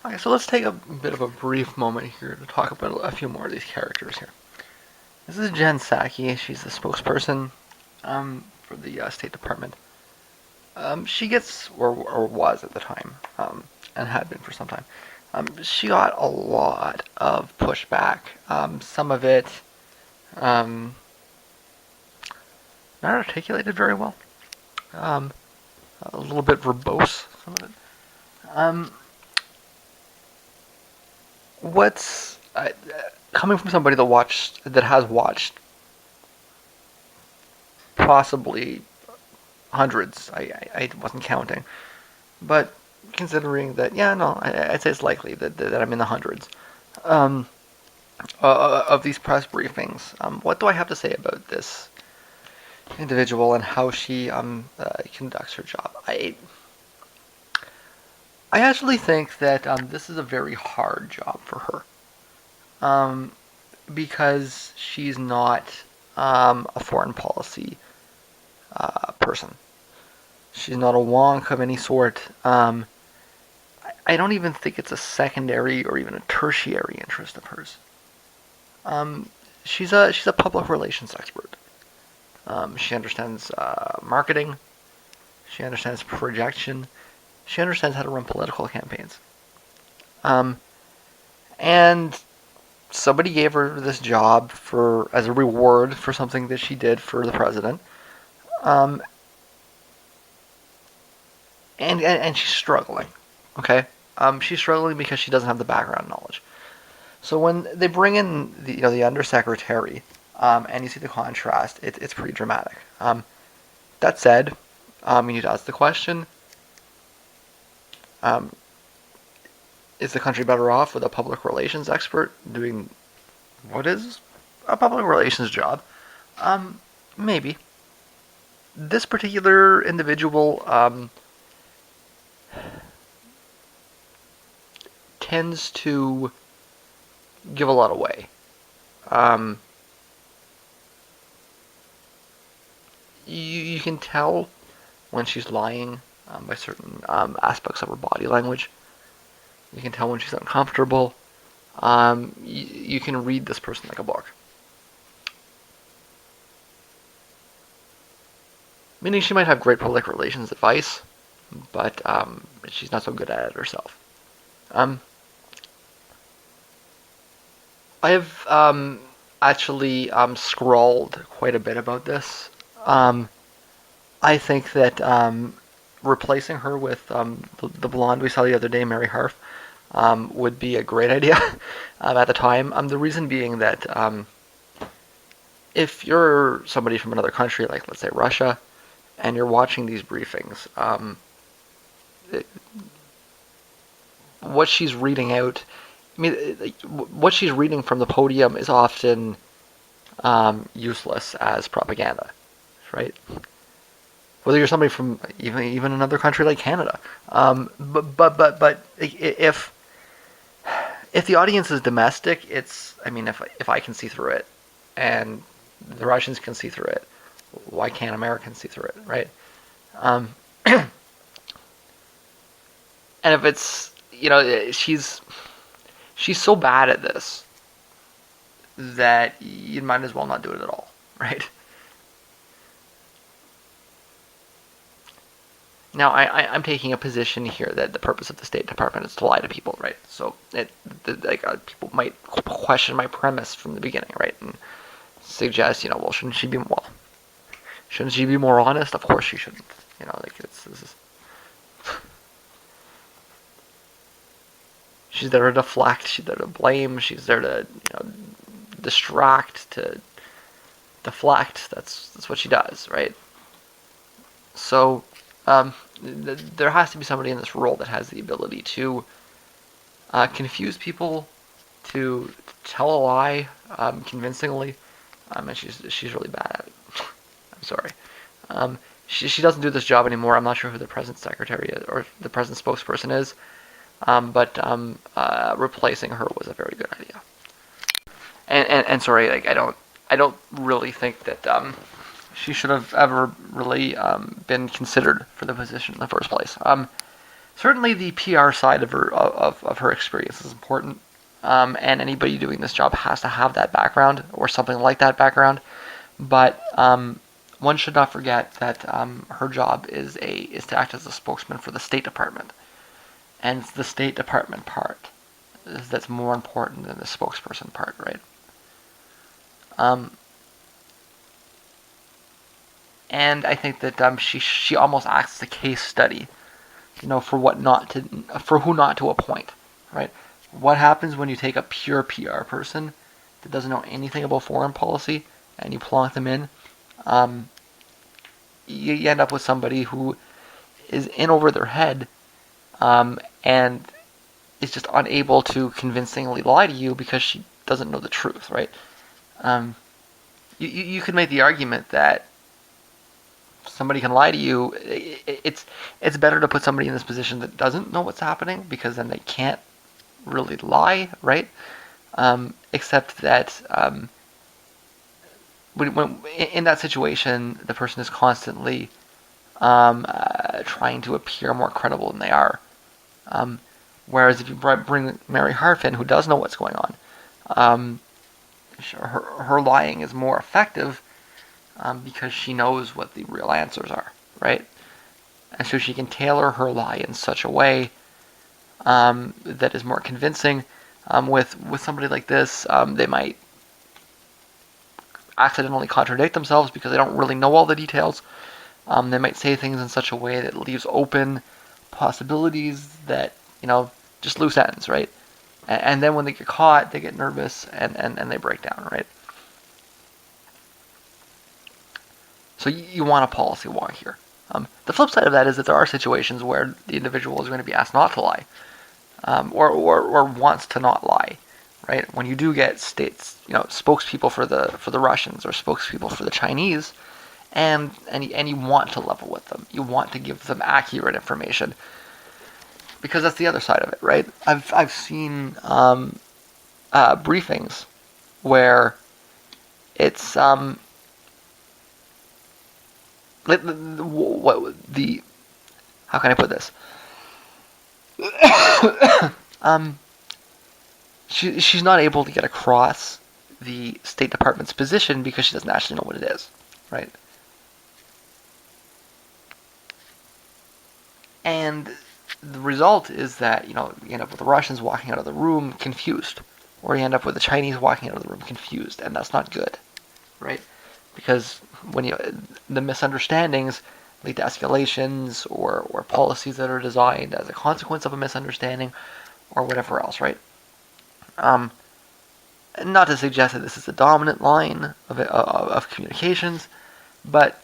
Okay, so let's take a bit of a brief moment here to talk about a few more of these characters here. This is Jen Psaki. She's the spokesperson for the State Department. She gets, or was at the time, and had been for some time, she got a lot of pushback. Some of it um, not articulated very well. Um, a little bit verbose, some of it. Um, what's coming from somebody that has watched possibly hundreds. I wasn't counting, but considering that, yeah, no, I'd say it's likely that I'm in the hundreds um, of these press briefings. What do I have to say about this individual and how she conducts her job? I actually think that this is a very hard job for her, because she's not a foreign policy person. She's not a wonk of any sort. I don't even think it's a secondary or even a tertiary interest of hers. Um, she's a public relations expert. She understands marketing. She understands projection. She understands how to run political campaigns. Um, and somebody gave her this job for as a reward for something that she did for the president. Um, and she's struggling. Okay, she's struggling because she doesn't have the background knowledge. So when they bring in the undersecretary, and you see the contrast, it's pretty dramatic. That said, you need to ask the question: um, is the country better off with a public relations expert doing what is a public relations job? Maybe. This particular individual tends to give a lot away. Um, you can tell when she's lying by certain aspects of her body language. You can tell when she's uncomfortable. You can read this person like a book. Meaning she might have great public relations advice, but she's not so good at it herself. Um, I have actually scrawled quite a bit about this. Um, I think that replacing her with the blonde we saw the other day, Mary Harf, would be a great idea at the time. The reason being that if you're somebody from another country, like let's say Russia, and you're watching these briefings, it, what she's reading out, I mean, what she's reading from the podium is often useless as propaganda, right? Whether you're somebody from even another country like Canada, but if the audience is domestic, I mean, if I can see through it, and the Russians can see through it, why can't Americans see through it, right? Um, and if it's she's so bad at this that you might as well not do it at all, right? Now, I'm taking a position here that the purpose of the State Department is to lie to people, right? So, people might question my premise from the beginning, right? And suggest, well, shouldn't she be more honest? Of course she shouldn't. She's there to deflect. She's there to blame. She's there to, distract, to deflect. That's what she does, right? So, there has to be somebody in this role that has the ability to confuse people, to tell a lie convincingly, and she's really bad at it. I'm sorry. She doesn't do this job anymore. I'm not sure who the present secretary is, or the present spokesperson is, but replacing her was a very good idea. And sorry, I don't really think that she should have ever really been considered for the position in the first place. certainly the PR side of her experience is important. And anybody doing this job has to have that background or something like that background. But one should not forget that her job is to act as a spokesman for the State Department, and it's the State Department part that's more important than the spokesperson part, right? Um, and I think that she almost acts as a case study, for who not to appoint, right? What happens when you take a pure PR person that doesn't know anything about foreign policy and you plonk them in? Um, you end up with somebody who is in over their head, and is just unable to convincingly lie to you because she doesn't know the truth, right? Um, you could make the argument that somebody can lie to you. It's better to put somebody in this position that doesn't know what's happening, because then they can't really lie, right? Except that when in that situation, the person is constantly trying to appear more credible than they are. Um, Whereas if you bring Mary Harfin, who does know what's going on, um, her lying is more effective, because she knows what the real answers are, right? And so she can tailor her lie in such a way that is more convincing. With somebody like this, they might accidentally contradict themselves because they don't really know all the details. They might say things in such a way that leaves open possibilities that, just loose ends, right? And then when they get caught, they get nervous and they break down, right? So you want a policy wonk here. The flip side of that is that there are situations where the individual is going to be asked not to lie, or wants to not lie, right? When you do get states, spokespeople for the Russians or spokespeople for the Chinese, and you want to level with them, you want to give them accurate information, because that's the other side of it, right? I've seen briefings where it's how can I put this? um, she's not able to get across the State Department's position because she doesn't actually know what it is, right? And the result is that, you end up with the Russians walking out of the room confused, or you end up with the Chinese walking out of the room confused, and that's not good, right? Because when the misunderstandings lead to escalations, or policies that are designed as a consequence of a misunderstanding, or whatever else, right? Um, Not to suggest that this is the dominant line of communications, but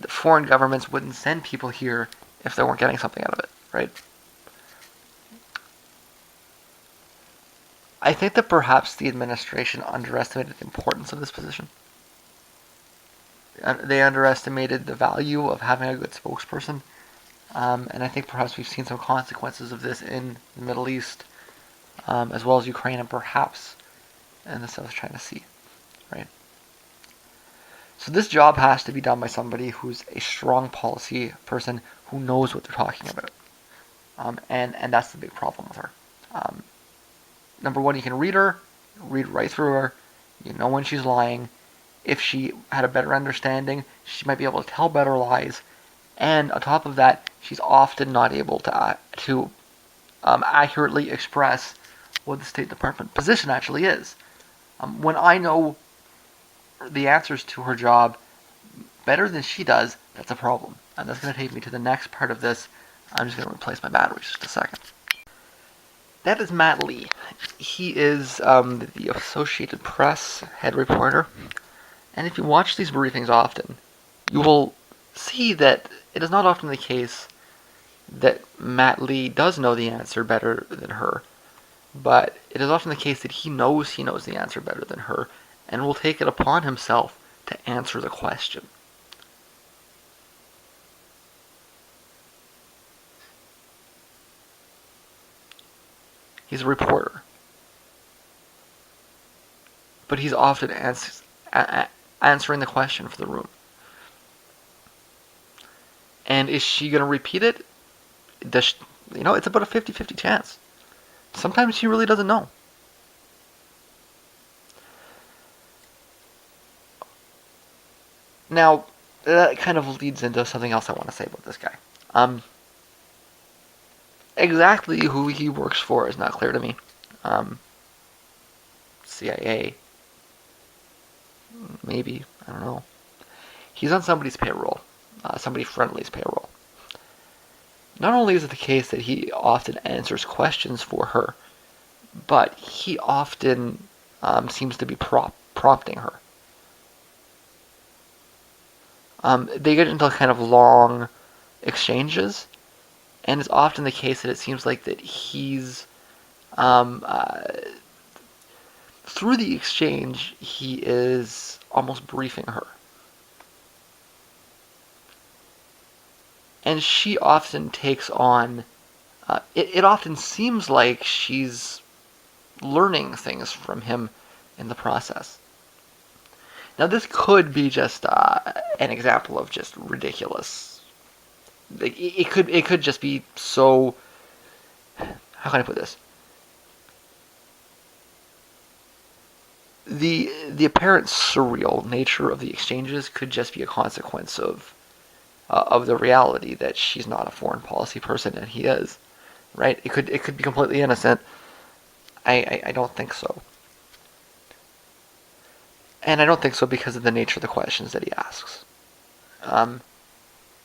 foreign governments wouldn't send people here if they weren't getting something out of it, right? I think that perhaps the administration underestimated the importance of this position. They underestimated the value of having a good spokesperson, and I think perhaps we've seen some consequences of this in the Middle East, as well as Ukraine, and perhaps in the South China Sea, right? So this job has to be done by somebody who's a strong policy person who knows what they're talking about, and that's the big problem with her. Number one, you can read right through her. You know when she's lying. If she had a better understanding, she might be able to tell better lies. And on top of that, she's often not able to accurately express what the State Department position actually is. When I know the answers to her job better than she does, that's a problem. And that's going to take me to the next part of this. I'm just going to replace my batteries just a second. That is Matt Lee. He is the Associated Press head reporter. And if you watch these briefings often, you will see that it is not often the case that Matt Lee does know the answer better than her, but it is often the case that he knows the answer better than her, and will take it upon himself to answer the question. He's a reporter, but he's often answering the question for the room. And is she going to repeat it? It's about a 50-50 chance. Sometimes he really doesn't know. Now, that kind of leads into something else I want to say about this guy. Um, exactly who he works for is not clear to me. Um, CIA, maybe, I don't know. He's on somebody's payroll, somebody friendly's payroll. Not only is it the case that he often answers questions for her, but he often seems to be prompting her. They get into kind of long exchanges, and it's often the case that it seems like that he's um, uh, through the exchange he is almost briefing her, and she often takes on. It often seems like she's learning things from him in the process. Now, this could be just an example of just ridiculous. It could just be so. How can I put this? The apparent surreal nature of the exchanges could just be a consequence of the reality that she's not a foreign policy person and he is, right? It could be completely innocent. I don't think so, and I don't think so because of the nature of the questions that he asks. Um,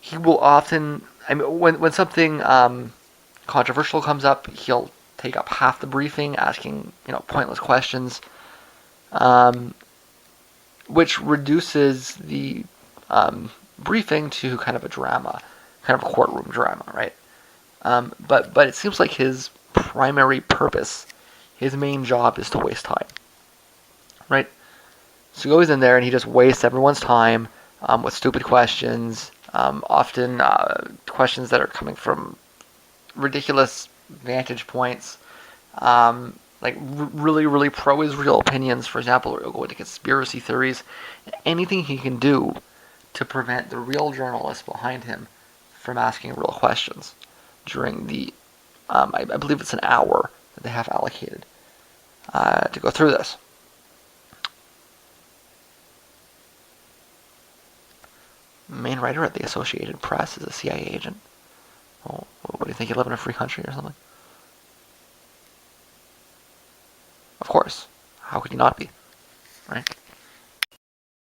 he will often, I mean, when something controversial comes up, he'll take up half the briefing asking pointless questions, um, which reduces the briefing to kind of a drama, kind of a courtroom drama, right? But it seems like his primary purpose, his main job, is to waste time, right? So he goes in there and he just wastes everyone's time with stupid questions, often questions that are coming from ridiculous vantage points, like really, really pro-Israel opinions, for example, or he'll go into conspiracy theories. Anything he can do to prevent the real journalists behind him from asking real questions during the, I believe it's an hour that they have allocated to go through this. Main writer at the Associated Press is a CIA agent. Well, what do you think? You live in a free country or something? Of course. How could you not be? Right?